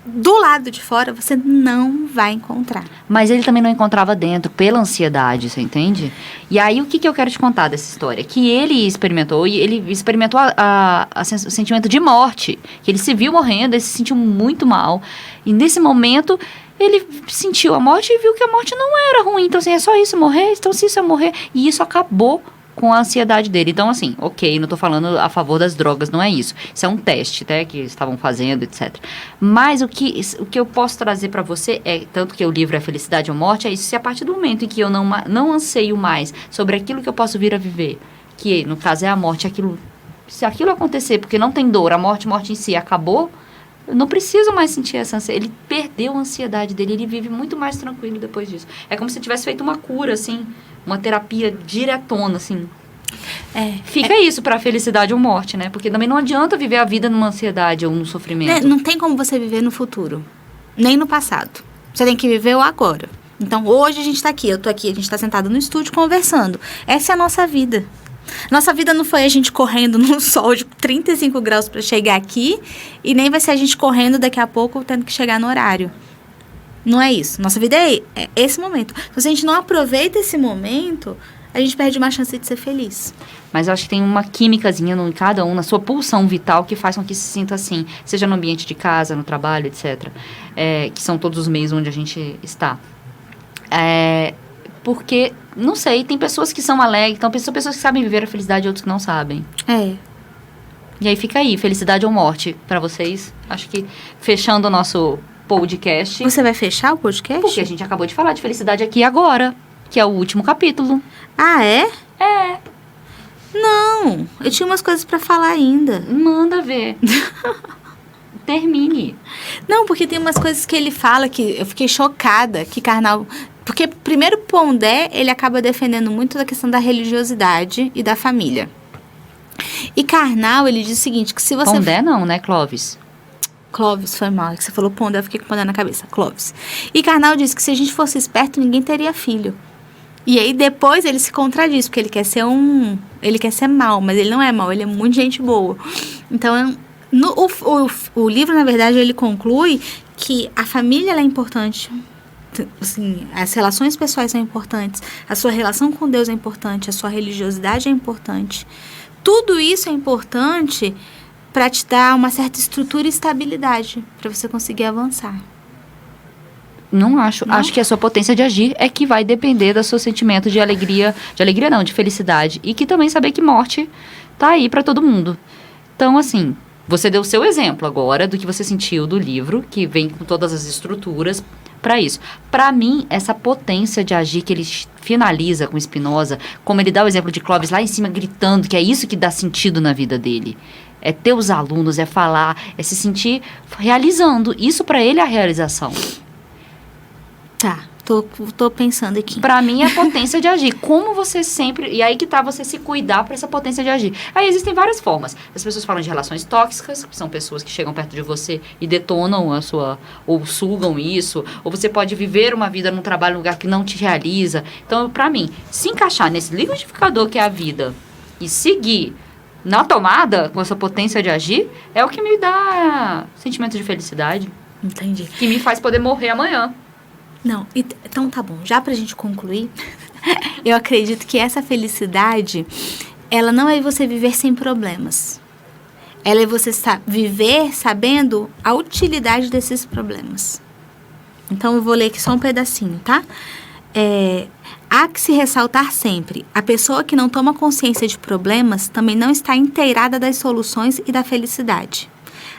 do lado de fora, você não vai encontrar. Mas ele também não encontrava dentro, pela ansiedade, você entende? E aí, o que eu quero te contar dessa história? Que ele experimentou o sentimento de morte. Que ele se viu morrendo, ele se sentiu muito mal. E nesse momento... ele sentiu a morte e viu que a morte não era ruim. Então, assim, é só isso, morrer? Então, se isso é morrer... E isso acabou com a ansiedade dele. Então, assim, ok, não tô falando a favor das drogas, não é isso. Isso é um teste, né, que estavam fazendo, etc. Mas o que eu posso trazer para você tanto que o livro é Felicidade ou Morte, é isso. Se a partir do momento em que eu não anseio mais sobre aquilo que eu posso vir a viver, que no caso é a morte, se aquilo acontecer, porque não tem dor, a morte em si acabou, eu não preciso mais sentir essa ansiedade. Ele perdeu a ansiedade dele, ele vive muito mais tranquilo depois disso. É como se tivesse feito uma cura, assim, uma terapia diretona, assim. Fica isso pra felicidade ou morte, né? Porque também não adianta viver a vida numa ansiedade ou num sofrimento. Não tem como você viver no futuro, nem no passado. Você tem que viver o agora. Então, hoje a gente tá aqui, eu tô aqui, a gente tá sentado no estúdio conversando. Essa é a nossa vida. Nossa vida não foi a gente correndo no sol de 35 graus para chegar aqui e nem vai ser a gente correndo daqui a pouco tendo que chegar no horário. Não é isso. Nossa vida é esse momento. Então, se a gente não aproveita esse momento, a gente perde uma chance de ser feliz. Mas eu acho que tem uma químicazinha em cada um, na sua pulsão vital, que faz com que se sinta assim, seja no ambiente de casa, no trabalho, etc. Que são todos os meios onde a gente está. Porque, não sei, tem pessoas que são alegres, então pessoas que sabem viver a felicidade e outros que não sabem. E aí fica aí, felicidade ou morte pra vocês. Acho que fechando o nosso podcast. Você vai fechar o podcast? Porque a gente acabou de falar de felicidade aqui agora, que é o último capítulo. Ah, é? É. Não, eu tinha umas coisas pra falar ainda. Manda ver. Termine. Não, porque tem umas coisas que ele fala que eu fiquei chocada, que Karnal... Porque, primeiro, Pondé, ele acaba defendendo muito da questão da religiosidade e da família. E Karnal, ele diz o seguinte, que se você... Pondé não, né, Clóvis? Clóvis, foi mal. É que você falou Pondé, eu fiquei com Pondé na cabeça. Clóvis. E Karnal diz que se a gente fosse esperto, ninguém teria filho. E aí, depois, ele se contradiz, porque ele quer ser ele quer ser mau, mas ele não é mau, ele é muito gente boa. Então, o livro, na verdade, ele conclui que a família ela é importante. Assim, as relações pessoais são importantes, a sua relação com Deus é importante, a sua religiosidade é importante, Tudo isso é importante para te dar uma certa estrutura e estabilidade, para você conseguir avançar. Não acho. Não? Acho que a sua potência de agir é que vai depender do seu sentimento de alegria. De alegria não, de felicidade. E que também saber que morte tá aí pra todo mundo. Então, assim, você deu o seu exemplo agora do que você sentiu do livro, que vem com todas as estruturas pra isso. Pra mim, essa potência de agir que ele finaliza com Spinoza, como ele dá o exemplo de Clóvis lá em cima gritando, que é isso que dá sentido na vida dele. É ter os alunos, é falar, é se sentir realizando. Isso pra ele é a realização. Tá, tô pensando aqui. Pra mim é a potência de agir. Como você sempre... E aí que tá você se cuidar pra essa potência de agir. Aí existem várias formas. As pessoas falam de relações tóxicas, que são pessoas que chegam perto de você e detonam a sua... Ou sugam isso. Ou você pode viver uma vida num trabalho, num lugar que não te realiza. Então, pra mim, se encaixar nesse liquidificador que é a vida e seguir na tomada com essa potência de agir, é o que me dá sentimento de felicidade. Entendi. Que me faz poder morrer amanhã. Não, então tá bom. Já pra gente concluir, eu acredito que essa felicidade, ela não é você viver sem problemas. Ela é você viver sabendo a utilidade desses problemas. Então, eu vou ler aqui só um pedacinho, tá? Há que se ressaltar sempre, a pessoa que não toma consciência de problemas também não está inteirada das soluções e da felicidade.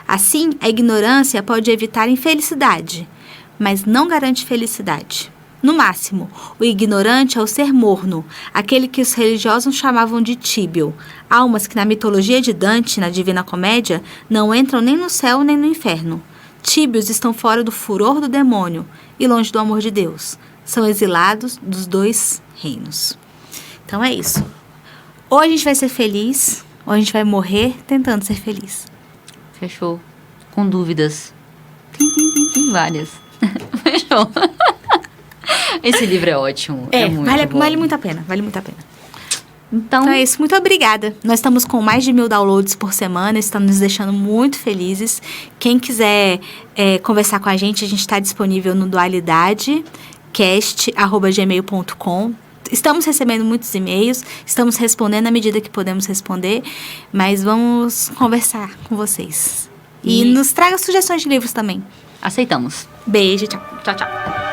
Assim, a ignorância pode evitar infelicidade, mas não garante felicidade. No máximo, o ignorante é o ser morno, aquele que os religiosos chamavam de tíbio, almas que na mitologia de Dante, na Divina Comédia, não entram nem no céu nem no inferno. Tíbios estão fora do furor do demônio e longe do amor de Deus. São exilados dos dois reinos. Então é isso. Ou a gente vai ser feliz, ou a gente vai morrer tentando ser feliz. Fechou. Com dúvidas. Tem várias. Fechou. Esse livro é ótimo. É muito bom. Vale muito a pena. Vale muito a pena. Então é isso. Muito obrigada. Nós estamos com mais de 1000 downloads por semana. Estamos nos deixando muito felizes. Quem quiser conversar com a gente está disponível no dualidadecast@gmail.com. Estamos recebendo muitos e-mails. Estamos respondendo à medida que podemos responder. Mas vamos conversar com vocês. E nos traga sugestões de livros também. Aceitamos. Beijo, tchau. Tchau, tchau.